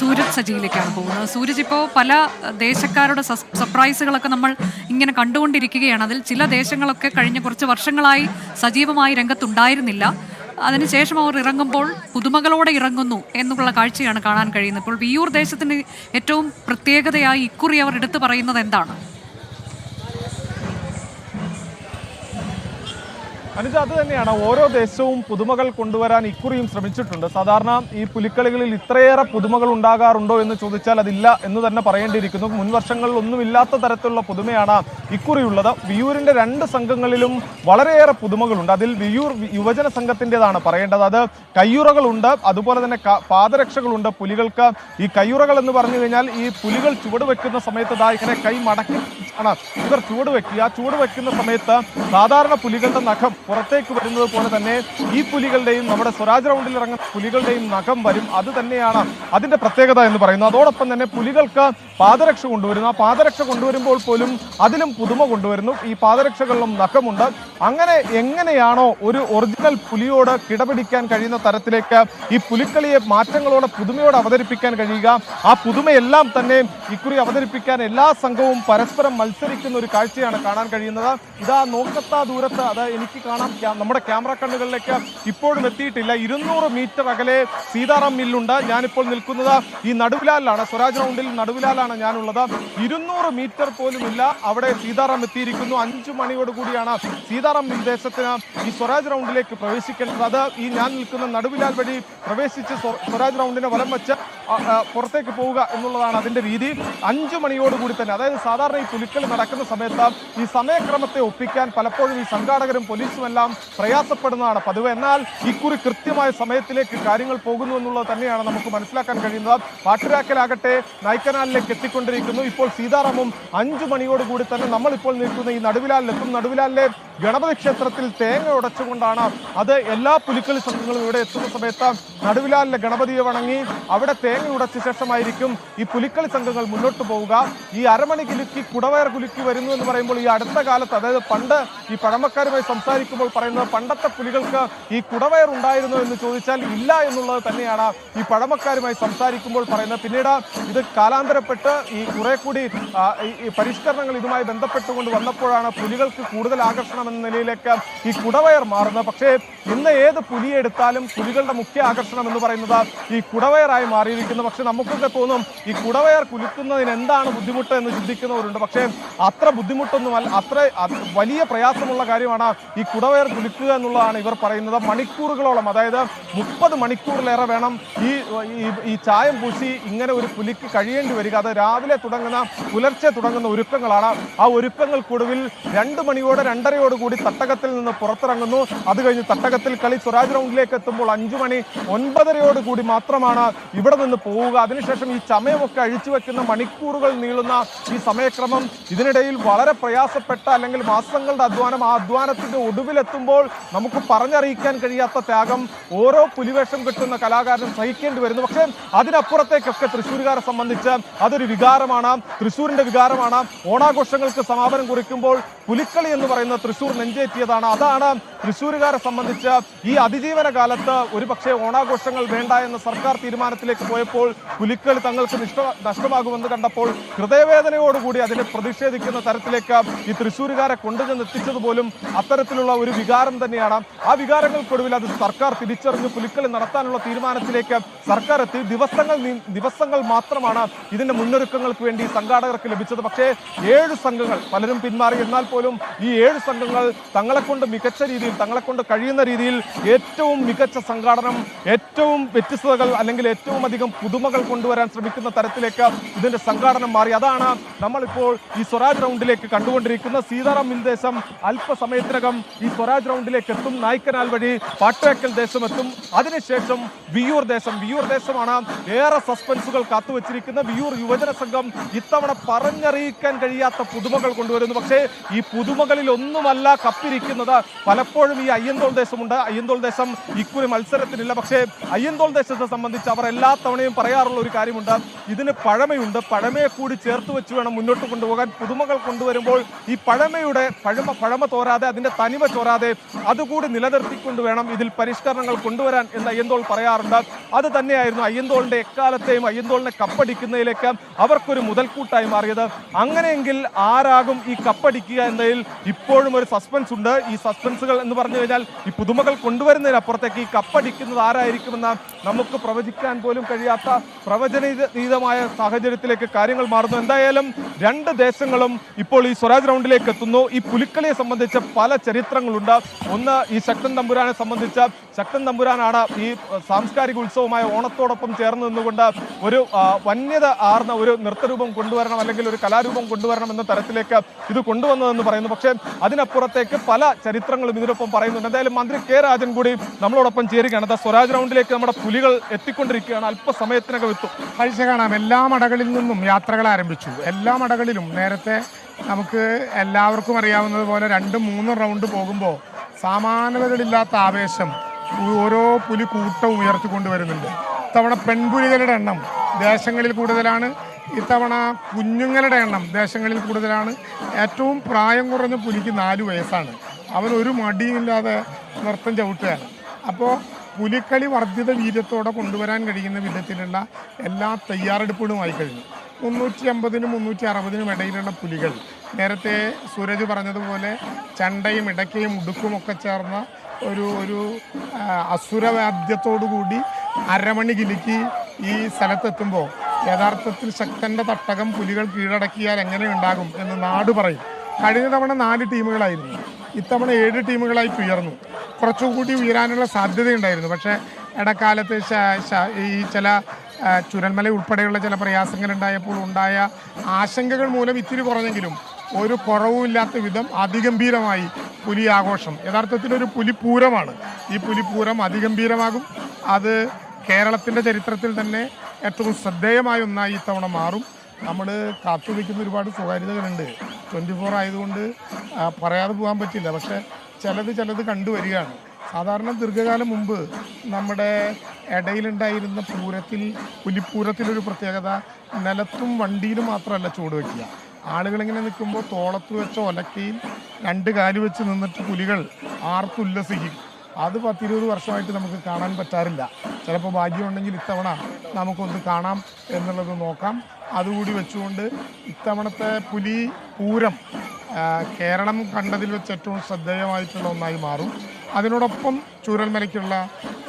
സൂരജ് സജിയിലേക്കാണ് പോകുന്നത്. സൂരജ്, ഇപ്പോൾ പല ദേശക്കാരുടെ സർപ്രൈസുകളൊക്കെ നമ്മൾ ഇങ്ങനെ കണ്ടുകൊണ്ടിരിക്കുകയാണ്. അതിൽ ചില ദേശങ്ങളൊക്കെ കഴിഞ്ഞ കുറച്ച് വർഷങ്ങളായി സജീവമായി രംഗത്തുണ്ടായിരുന്നില്ല. അതിനുശേഷം അവർ ഇറങ്ങുമ്പോൾ പുതുമകളോടെ ഇറങ്ങുന്നു എന്നുള്ള കാഴ്ചയാണ് കാണാൻ കഴിയുന്നത്. ഇപ്പോൾ വിയ്യൂർ ദേശത്തിന് ഏറ്റവും പ്രത്യേകതയായി ഇക്കുറി അവർ എടുത്തു പറയുന്നത് എന്താണ്? അനുജ, അത് തന്നെയാണ്. ഓരോ ദേശവും പുതുമകൾ കൊണ്ടുവരാൻ ഇക്കുറിയും ശ്രമിച്ചിട്ടുണ്ട്. സാധാരണ ഈ പുലിക്കളികളിൽ ഇത്രയേറെ പുതുമകൾ ഉണ്ടാകാറുണ്ടോ എന്ന് ചോദിച്ചാൽ അതില്ല എന്ന് തന്നെ പറയേണ്ടിയിരിക്കുന്നു. മുൻ വർഷങ്ങളിൽ ഒന്നുമില്ലാത്ത തരത്തിലുള്ള പുതുമയാണ് ഇക്കുറിയുള്ളത്. വിയ്യൂരിന്റെ 2 സംഘങ്ങളിലും വളരെയേറെ പുതുമകളുണ്ട്. അതിൽ വിയ്യൂർ യുവജന സംഘത്തിൻ്റെതാണ് പറയേണ്ടത്. അത് കയ്യുറകളുണ്ട്, അതുപോലെ തന്നെ പാദരക്ഷകളുണ്ട് പുലികൾക്ക്. ഈ കയ്യുറകൾ എന്ന് പറഞ്ഞു കഴിഞ്ഞാൽ ഈ പുലികൾ ചുവട് വെക്കുന്ന സമയത്ത് ഇങ്ങനെ കൈ മടക്കി ആണ് ഇവർ ചുവട് വെക്കുക. ആ ചുവട് വെക്കുന്ന സമയത്ത് സാധാരണ പുലികളുടെ നഖം പുറത്തേക്ക് വരുന്നത് പോലെ തന്നെ ഈ പുലികളുടെയും നമ്മുടെ സ്വരാജ് റൗണ്ടിൽ ഇറങ്ങുന്ന പുലികളുടെയും നഖം വരും. അത് തന്നെയാണ് അതിന്റെ പ്രത്യേകത എന്ന് പറയുന്നത്. അതോടൊപ്പം തന്നെ പുലികൾക്ക് പാദരക്ഷ കൊണ്ടുവരുന്നു. ആ പാദരക്ഷ കൊണ്ടുവരുമ്പോൾ പോലും അതിലും പുതുമ കൊണ്ടുവരുന്നു. ഈ പാദരക്ഷകളിലും നഖമുണ്ട്. അങ്ങനെ എങ്ങനെയാണോ ഒരു ഒറിജിനൽ പുലിയോട് കിടപിടിക്കാൻ കഴിയുന്ന തരത്തിലേക്ക് ഈ പുലിക്കളിയെ മാറ്റങ്ങളോടെ പുതുമയോടെ അവതരിപ്പിക്കാൻ കഴിയുക, ആ പുതുമയെല്ലാം തന്നെ ഇക്കുറി അവതരിപ്പിക്കാൻ എല്ലാ സംഘവും പരസ്പരം മത്സരിക്കുന്ന ഒരു കാഴ്ചയാണ് കാണാൻ കഴിയുന്നത്. ഇതാ നോക്കത്താ ദൂരത്ത് അത് എനിക്ക് കാണാം. നമ്മുടെ ക്യാമറ കണ്ണുകളിലേക്ക് ഇപ്പോഴും എത്തിയിട്ടില്ല. 200 മീറ്റർ അകലെ സീതാറാം മില്ലുണ്ട്. ഞാനിപ്പോൾ നിൽക്കുന്നത് ഈ നടുവിലാലാണ്, സ്വരാജ് റൗണ്ടിൽ നടുവിലാലാണ് ഞാനുള്ളത്. 200 മീറ്റർ പോലും ഇല്ല, അവിടെ സീതാറാം എത്തിയിരിക്കുന്നു. 5 മണിയോടുകൂടിയാണ് സീതാറാം മിൽ ദേശത്തിന് ഈ സ്വരാജ് റൗണ്ടിലേക്ക് പ്രവേശിക്കേണ്ടത്. അത് ഈ ഞാൻ നിൽക്കുന്ന നടുവിലാൽ വഴി പ്രവേശിച്ച് സ്വരാജ് റൗണ്ടിനെ വലം വെച്ച് പുറത്തേക്ക് പോവുക എന്നുള്ളതാണ് അതിന്റെ രീതി. 5 മണിയോടുകൂടി തന്നെ, അതായത് സാധാരണ ഈ പുലിക്കളി നടക്കുന്ന സമയത്ത് ഈ സമയക്രമത്തെ ഒപ്പിക്കാൻ പലപ്പോഴും ഈ സംഘാടകരും പോലീസും എല്ലാം പ്രയാസപ്പെടുന്നതാണ് പതിവ്. എന്നാൽ ഇക്കുറി കൃത്യമായ സമയത്തിലേക്ക് കാര്യങ്ങൾ പോകുന്നു എന്നുള്ളത് തന്നെയാണ് നമുക്ക് മനസ്സിലാക്കാൻ കഴിയുന്നത്. പാട്ടുരാക്കലാകട്ടെ നായ്ക്കനാലിലേക്ക് എത്തിക്കൊണ്ടിരിക്കുന്നു. ഇപ്പോൾ സീതാറാമും 5 മണിയോടുകൂടി തന്നെ നമ്മളിപ്പോൾ നിൽക്കുന്ന ഈ നടുവിലാലിലെത്തും. നടുവിലാലിലെ ഗണപതി ക്ഷേത്രത്തിൽ തേങ്ങ ഉടച്ചുകൊണ്ടാണ് അത് എല്ലാ പുലിക്കളി സംഘങ്ങളും ഇവിടെ എത്തുന്ന സമയത്ത് നടുവിലാലിലെ ഗണപതിയെ വണങ്ങി അവിടെ തേങ്ങ ഉടച്ച ശേഷമായിരിക്കും ഈ പുലിക്കളി സംഘങ്ങൾ മുന്നോട്ട് പോവുക. ഈ അരമണി കുലുക്കി കുടവയർ കുലുക്കി വരുന്നു എന്ന് പറയുമ്പോൾ ഈ അടുത്ത കാലത്ത്, അതായത് പണ്ട് ഈ പഴമക്കാരുമായി സംസാരിക്കുമ്പോൾ പറയുന്നത് പണ്ടത്തെ പുലികൾക്ക് ഈ കുടവയർ ഉണ്ടായിരുന്നു എന്ന് ചോദിച്ചാൽ ഇല്ല എന്നുള്ളത് തന്നെയാണ് ഈ പഴമക്കാരുമായി സംസാരിക്കുമ്പോൾ പറയുന്നത്. പിന്നീട് ഇത് കാലാന്തരപ്പെട്ട് ഈ കുറെ കൂടി ഈ പരിഷ്കരണങ്ങൾ ഇതുമായി ബന്ധപ്പെട്ടുകൊണ്ട് വന്നപ്പോഴാണ് പുലികൾക്ക് കൂടുതൽ ആകർഷണം എന്ന നിലയിലേക്ക് ഈ കുടവയർ മാറുന്നത്. പക്ഷേ ഇന്ന് ഏത് പുലിയെ എടുത്താലും പുലികളുടെ മുഖ്യ ആകർഷണം എന്ന് പറയുന്നത് ഈ കുടവയറായി മാറിയിരിക്കുന്നു. പക്ഷെ നമുക്കൊക്കെ തോന്നും ഈ കുടവയർ കുലുക്കുന്നതിന് എന്താണ് ബുദ്ധിമുട്ട് എന്ന് ചിന്തിക്കുന്നവരുണ്ട്. പക്ഷേ അത്ര ബുദ്ധിമുട്ടൊന്നുമല്ല, അത്ര വലിയ പ്രയാസമുള്ള കാര്യമാണ് ഈ കുടവയർ കുലുക്കുക എന്നുള്ളതാണ് ഇവർ പറയുന്നത്. മണിക്കൂറുകളോളം, അതായത് 30 മണിക്കൂറിലേറെ വേണം ഈ ചായം പൂശി ഇങ്ങനെ ഒരു പുലിക്ക് കഴിയേണ്ടി വരിക. അത് രാവിലെ തുടങ്ങുന്ന, പുലർച്ചെ തുടങ്ങുന്ന ഒരുക്കങ്ങളാണ്. ആ ഒരുക്കങ്ങൾക്കൊടുവിൽ 2 മണിയോടെ 2:30 കൂടി തട്ടകത്തിൽ നിന്ന് പുറത്തിറങ്ങുന്നു. അത് കഴിഞ്ഞ് തട്ടകത്തിൽ കളി സ്വരാജ് റൗണ്ടിലേക്ക് എത്തുമ്പോൾ 5 മണി 9:30 കൂടി മാത്രമാണ് ഇവിടെ നിന്ന് പോവുക. അതിനുശേഷം ഈ ചമയമൊക്കെ അഴിച്ചു വെക്കുന്ന മണിക്കൂറുകൾ നീളുന്ന ഈ സമയക്രമം, ഇതിനിടയിൽ വളരെ പ്രയാസപ്പെട്ട അല്ലെങ്കിൽ മാസങ്ങളുടെ അധ്വാനം, ആ അധ്വാനത്തിന്റെ ഒടുവിലെത്തുമ്പോൾ നമുക്ക് പറഞ്ഞറിയിക്കാൻ കഴിയാത്ത ത്യാഗം ഓരോ പുലിവേഷം കിട്ടുന്ന കലാകാരനും സഹിക്കേണ്ടി വരുന്നു. പക്ഷേ അതിനപ്പുറത്തേക്കൊക്കെ തൃശ്ശൂരുകാരെ സംബന്ധിച്ച് അതൊരു വികാരമാണ്, തൃശ്ശൂരിന്റെ വികാരമാണ്. ഓണാഘോഷങ്ങൾക്ക് സമാപനം കുറിക്കുമ്പോൾ പുലിക്കളി എന്ന് പറയുന്നത് തൃശ്ശൂർ നെഞ്ചേറ്റിയതാണ്. അതാണ് തൃശ്ശൂരുകാരെ സംബന്ധിച്ച് ഈ അതിജീവന കാലത്ത് ഒരു പക്ഷേ ഓണാഘോഷങ്ങൾ വേണ്ട എന്ന സർക്കാർ തീരുമാനത്തിലേക്ക് പോയപ്പോൾ പുലിക്കളി തങ്ങൾക്ക് നഷ്ടമാകുമെന്ന് കണ്ടപ്പോൾ ഹൃദയവേദനയോടുകൂടി അതിനെ പ്രതിഷേധിക്കുന്ന തരത്തിലേക്ക് ഈ തൃശ്ശൂരുകാരെ കൊണ്ടുചെന്ന് എത്തിച്ചതുപോലും അത്തരത്തിലുള്ള ഒരു വികാരം തന്നെയാണ്. ആ വികാരങ്ങൾക്കൊടുവിൽ അത് സർക്കാർ തിരിച്ചറിഞ്ഞ് പുലിക്കളി നടത്താനുള്ള തീരുമാനത്തിലേക്ക് സർക്കാർ എത്തി. ദിവസങ്ങൾ മാത്രമാണ് ഇതിന്റെ മുന്നൊരുക്കങ്ങൾക്ക് വേണ്ടി സംഘാടകർക്ക് ലഭിച്ചത്. പക്ഷേ 7 സംഘങ്ങൾ, പലരും പിന്മാറി, എന്നാൽ പോലും ഈ 7 സംഘങ്ങൾ തങ്ങളെക്കൊണ്ട് മികച്ച രീതിയിൽ, തങ്ങളെക്കൊണ്ട് കഴിയുന്ന രീതിയിൽ ഏറ്റവും മികച്ച സംഘാടനം, ഏറ്റവും വ്യത്യസ്തതകൾ അല്ലെങ്കിൽ ഏറ്റവും അധികം പുതുമകൾ കൊണ്ടുവരാൻ ശ്രമിക്കുന്ന തരത്തിലേക്ക് ഇതിന്റെ സംഘാടനം മാറി. അതാണ് നമ്മളിപ്പോൾ ഈ സ്വരാജ് റൗണ്ടിലേക്ക് കണ്ടുകൊണ്ടിരിക്കുന്ന. സീതാറാം മിൽ ദേശം അല്പസമയത്തിനകം ഈ സ്വരാജ് റൗണ്ടിലേക്ക് എത്തും. നായ്ക്കനാൽ വഴി പാട്ടുവയ്ക്കൽ ദേശം എത്തും. അതിനുശേഷം വിയ്യൂർ ദേശമാണ് ഏറെ സസ്പെൻസുകൾ കാത്തുവച്ചിരിക്കുന്ന. വിയ്യൂർ യുവജന സംഘം ഇത്തവണ പറഞ്ഞറിയിക്കാൻ കഴിയാത്ത പുതുമകൾ കൊണ്ടുവരുന്നു. പക്ഷേ ഈ പുതുമകളിൽ ഒന്നുമല്ല അതല്ല കപ്പിരിക്കുന്നത്. പലപ്പോഴും ഈ അയ്യന്തോൾ ദേശമുണ്ട്. അയ്യന്തോൾ ദേശം ഇക്കുറി മത്സരത്തിനില്ല. പക്ഷേ അയ്യന്തോൾ ദേശത്തെ സംബന്ധിച്ച് അവർ എല്ലാ തവണയും പറയാറുള്ള ഒരു കാര്യമുണ്ട്, ഇതിന് പഴമയുണ്ട്, പഴമയെ കൂടി ചേർത്ത് വെച്ച് വേണം മുന്നോട്ട് കൊണ്ടുപോകാൻ. പുതുമകൾ കൊണ്ടുവരുമ്പോൾ ഈ പഴമയുടെ പഴമ തോരാതെ, അതിന്റെ തനിമ ചോരാതെ അതുകൂടി നിലനിർത്തിക്കൊണ്ട് വേണം ഇതിൽ പരിഷ്കരണങ്ങൾ കൊണ്ടുവരാൻ എന്ന് അയ്യന്തോൾ പറയാറുണ്ട്. അത് തന്നെയായിരുന്നു അയ്യന്തോളിന്റെ എക്കാലത്തെയും അയ്യന്തോളിനെ കപ്പടിക്കുന്നതിലേക്ക് അവർക്കൊരു മുതൽക്കൂട്ടായി മാറിയത്. അങ്ങനെയെങ്കിൽ ആരാകും ഈ കപ്പടിക്കുക എന്നതിൽ ഇപ്പോഴും ഒരു സസ്പെൻസ് ഉണ്ട്. ഈ സസ്പെൻസുകൾ എന്ന് പറഞ്ഞു കഴിഞ്ഞാൽ ഈ പുതുമകൾ കൊണ്ടുവരുന്നതിനപ്പുറത്തേക്ക് ഈ കപ്പടിക്കുന്നത് ആരായിരിക്കുമെന്ന് നമുക്ക് പ്രവചിക്കാൻ പോലും കഴിയാത്ത പ്രവചനീതമായ സാഹചര്യത്തിലേക്ക് കാര്യങ്ങൾ മാറുന്നു. എന്തായാലും രണ്ട് ദേശങ്ങളും ഇപ്പോൾ ഈ സ്വരാജ് റൗണ്ടിലേക്ക് എത്തുന്നു. ഈ പുലിക്കളിയെ സംബന്ധിച്ച് പല ചരിത്രങ്ങളുണ്ട്. ഒന്ന്, ഈ ശക്തൻ തമ്പുരാനെ സംബന്ധിച്ച് ശക്തൻ തമ്പുരാനാണ് ഈ സാംസ്കാരിക ഉത്സവമായ ഓണത്തോടൊപ്പം ചേർന്ന് നിന്നുകൊണ്ട് ഒരു വന്യത ആർന്ന ഒരു നൃത്തരൂപം കൊണ്ടുവരണം, അല്ലെങ്കിൽ ഒരു കലാരൂപം കൊണ്ടുവരണം എന്ന തരത്തിലേക്ക് ഇത് കൊണ്ടുവന്നതെന്ന് പറയുന്നു. പക്ഷേ അതിനപ്പുറത്തേക്ക് പല ചരിത്രങ്ങളും ഇതിനൊപ്പം പറയുന്നുണ്ട്. എന്തായാലും മന്ത്രി കെ രാജൻ കൂടി നമ്മളോടൊപ്പം ചേരുകയാണ്. സ്വരാജ് റൗണ്ടിലേക്ക് നമ്മുടെ പുലികൾ എത്തിക്കൊണ്ടിരിക്കുകയാണ്. അല്പസമയത്തിനകം എത്തും. കാഴ്ച കാണാം. എല്ലാ മടകളിൽ നിന്നും യാത്രകൾ ആരംഭിച്ചു. എല്ലാ മടകളിലും നേരത്തെ നമുക്ക് എല്ലാവർക്കും അറിയാവുന്നതുപോലെ 2-3 റൗണ്ട് പോകുമ്പോൾ സമാനതകളില്ലാത്ത ആവേശം ഓരോ പുലി കൂട്ടവും ഉയർത്തിക്കൊണ്ടുവരുന്നുണ്ട്. ഇത്തവണ പെൺപുലികളുടെ എണ്ണം ദേശങ്ങളിൽ കൂടുതലാണ്. ഇത്തവണ കുഞ്ഞുങ്ങളുടെ എണ്ണം ദേശങ്ങളിൽ കൂടുതലാണ്. ഏറ്റവും പ്രായം കുറഞ്ഞ പുലിക്ക് 4 വയസ്സാണ്. അവൻ ഒരു മടിയില്ലാതെ നൃത്തം ചവിട്ടുകയാണ്. അപ്പോൾ പുലിക്കളി വർദ്ധിത വീര്യത്തോടെ കൊണ്ടുവരാൻ കഴിയുന്ന വിധത്തിലുള്ള എല്ലാ തയ്യാറെടുപ്പുകളുമായി കഴിഞ്ഞു. 350-നും 360-നും ഇടയിലുള്ള പുലികൾ, നേരത്തെ സൂരജ് പറഞ്ഞതുപോലെ ചണ്ടയും ഇടയ്ക്കയും ഉടുക്കുമൊക്കെ ചേർന്ന ഒരു അസുരവാദ്യത്തോടു കൂടി അരമണി കിലുക്കി ഈ സ്ഥലത്തെത്തുമ്പോൾ യഥാർത്ഥത്തിൽ ശക്തൻ്റെ തട്ടകം പുലികൾ കീഴടക്കിയാൽ എങ്ങനെയുണ്ടാകും എന്ന് നാട് പറയും. കഴിഞ്ഞ തവണ 4 ടീമുകളായിരുന്നു, ഇത്തവണ 7 ടീമുകളായി ഉയർന്നു. കുറച്ചുകൂടി ഉയരാനുള്ള സാധ്യതയുണ്ടായിരുന്നു. പക്ഷേ ഇടക്കാലത്ത് ഈ ചില ചുരൽമല ഉൾപ്പെടെയുള്ള ചില പ്രയാസങ്ങളുണ്ടായപ്പോൾ ഉണ്ടായ ആശങ്കകൾ മൂലം ഇത്തിരി കുറഞ്ഞെങ്കിലും ഒരു കുറവുമില്ലാത്ത വിധം അതിഗംഭീരമായി പുലി ആഘോഷം. യഥാർത്ഥത്തിൽ ഒരു പുലിപ്പൂരമാണ്. ഈ പുലിപ്പൂരം അതിഗംഭീരമാകും. അത് കേരളത്തിൻ്റെ ചരിത്രത്തിൽ തന്നെ ഏറ്റവും ശ്രദ്ധേയമായ ഒന്നായി ഇത്തവണ മാറും. നമ്മൾ കാത്തുവയ്ക്കുന്ന ഒരുപാട് സ്വകാര്യതകളുണ്ട്. 24 ആയതുകൊണ്ട് പറയാതെ പോകാൻ പറ്റില്ല. പക്ഷേ ചിലത് കണ്ടുവരികയാണ്. സാധാരണ ദീർഘകാലം മുമ്പ് നമ്മുടെ ഇടയിലുണ്ടായിരുന്ന പുലിപ്പൂരത്തിലൊരു പ്രത്യേകത, നിലത്തും വണ്ടിയിലും മാത്രമല്ല ചൂട് വയ്ക്കുക. ആളുകളിങ്ങനെ നിൽക്കുമ്പോൾ തോളത്ത് വെച്ച ഒലക്കയിൽ 2 കാല് വെച്ച് നിന്നിട്ട് പുലികൾ ആർത്തുല്ലസിക്കും. അത് 10-20 വർഷമായിട്ട് നമുക്ക് കാണാൻ പറ്റാറില്ല. ചിലപ്പോൾ ഭാഗ്യമുണ്ടെങ്കിൽ ഇത്തവണ നമുക്കൊന്ന് കാണാം എന്നുള്ളത് നോക്കാം. അതുകൂടി വെച്ചുകൊണ്ട് ഇത്തവണത്തെ പുലി പൂരം കേരളം കണ്ടതിൽ വെച്ച് ഏറ്റവും ശ്രദ്ധേയമായിട്ടുള്ള ഒന്നായി മാറും. അതിനോടൊപ്പം ചൂരൽമലയ്ക്കുള്ള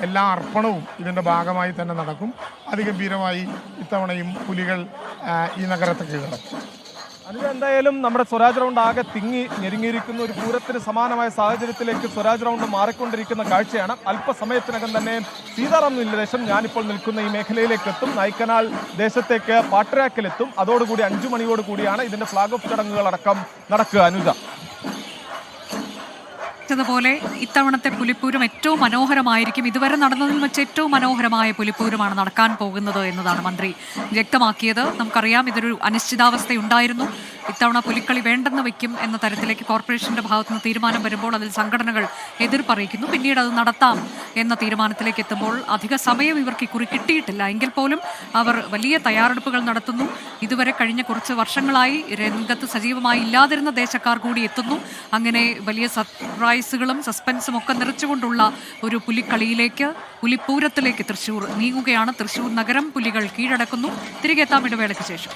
എല്ലാ അർപ്പണവും ഇതിൻ്റെ ഭാഗമായി തന്നെ നടക്കും. അതിഗംഭീരമായി ഇത്തവണയും പുലികൾ ഈ നഗരത്തെ കീഴടക്കും. അനുജ, എന്തായാലും നമ്മുടെ സ്വരാജ് റൗണ്ട് ആകെ തിങ്ങി ഞെരുങ്ങിയിരിക്കുന്ന ഒരു പൂരത്തിന് സമാനമായ സാഹചര്യത്തിലേക്ക് സ്വരാജ് റൗണ്ട് മാറിക്കൊണ്ടിരിക്കുന്ന കാഴ്ചയാണ്. അല്പസമയത്തിനകം തന്നെ സീതാറാം ദേശം ഞാനിപ്പോൾ നിൽക്കുന്ന ഈ മേഖലയിലേക്ക് എത്തും. നായ്ക്കനാൽ ദേശത്തേക്ക് പാട്രാക്കിലെത്തും. അതോടുകൂടി 5 മണിയോട് കൂടിയാണ് ഇതിന്റെ ഫ്ലാഗ് ഓഫ് ചടങ്ങുകൾ അടക്കം നടക്കുക. അനുജ, പോലെ ഇത്തവണത്തെ പുലിപ്പൂരം ഏറ്റവും മനോഹരമായിരിക്കും. ഇതുവരെ നടന്നതിൽ വെച്ച് ഏറ്റവും മനോഹരമായ പുലിപ്പൂരമാണ് നടക്കാൻ പോകുന്നത് എന്നതാണ് മന്ത്രി വ്യക്തമാക്കിയത്. നമുക്കറിയാം, ഇതൊരു അനിശ്ചിതാവസ്ഥയുണ്ടായിരുന്നു. ഇത്തവണ പുലിക്കളി വേണ്ടെന്ന് വെക്കും എന്ന തരത്തിലേക്ക് കോർപ്പറേഷന്റെ ഭാഗത്തുനിന്ന് തീരുമാനം വരുമ്പോൾ അതിൽ സംഘടനകൾ എതിർപ്പറിയിക്കുന്നു. പിന്നീട് അത് നടത്താം എന്ന തീരുമാനത്തിലേക്ക് എത്തുമ്പോൾ അധിക സമയം ഇവർക്ക് ഇക്കുറി കിട്ടിയിട്ടില്ല. എങ്കിൽ പോലും അവർ വലിയ തയ്യാറെടുപ്പുകൾ നടത്തുന്നു. ഇതുവരെ കഴിഞ്ഞ കുറച്ച് വർഷങ്ങളായി രംഗത്ത് സജീവമായി ഇല്ലാതിരുന്ന ദേശക്കാർ കൂടി എത്തുന്നു. അങ്ങനെ വലിയ സർപ്രൈസുകളും സസ്പെൻസും ഒക്കെ നിറച്ചുകൊണ്ടുള്ള ഒരു പുലിക്കളിയിലേക്ക്, പുലിപ്പൂരത്തിലേക്ക് തൃശ്ശൂർ നീങ്ങുകയാണ്. തൃശ്ശൂർ നഗരം പുലികൾ കീഴടക്കുന്നു. തിരികെ എത്താം ഇടവേളയ്ക്ക് ശേഷം.